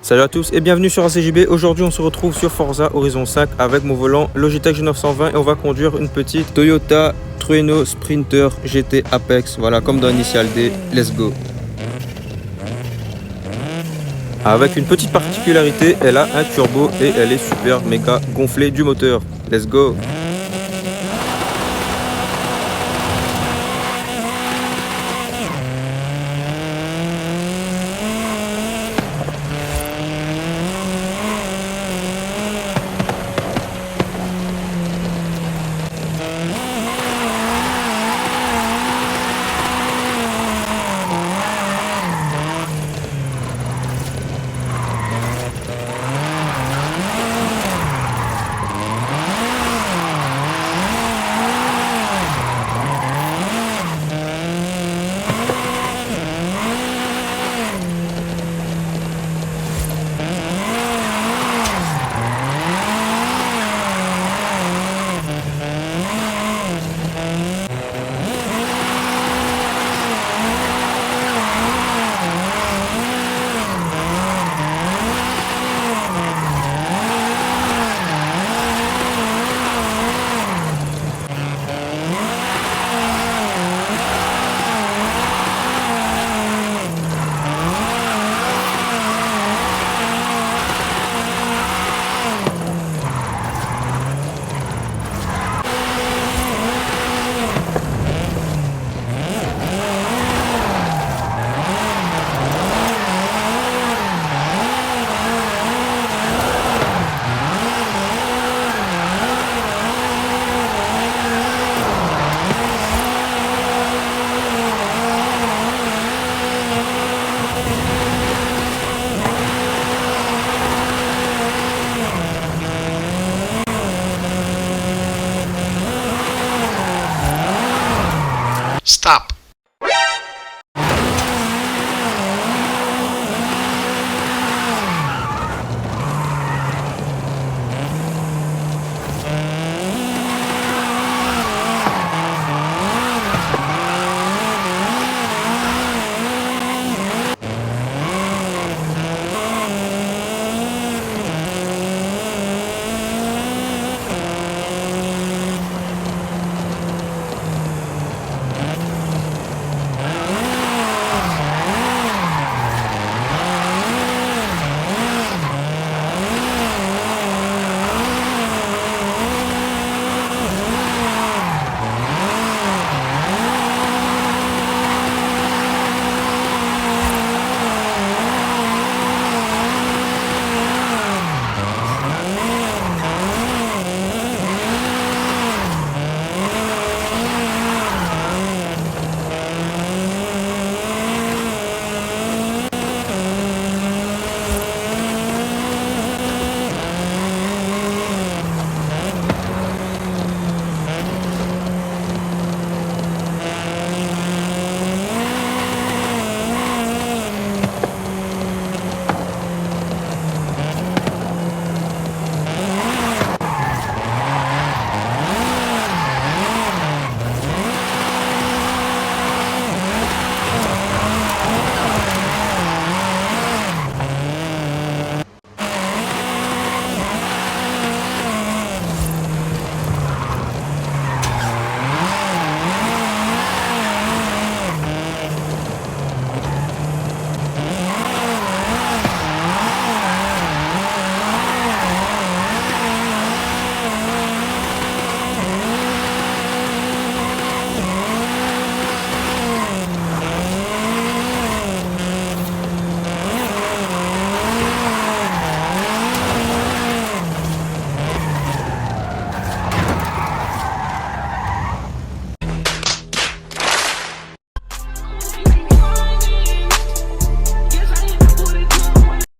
Salut à tous et bienvenue sur ACJB. Aujourd'hui on se retrouve sur Forza Horizon 5 avec mon volant logitech G920 et on va conduire une petite Toyota Trueno Sprinter GT Apex. Voilà, comme dans Initial D, let's go. Avec une petite particularité, elle a un turbo et elle est super méga gonflée du moteur. Let's go.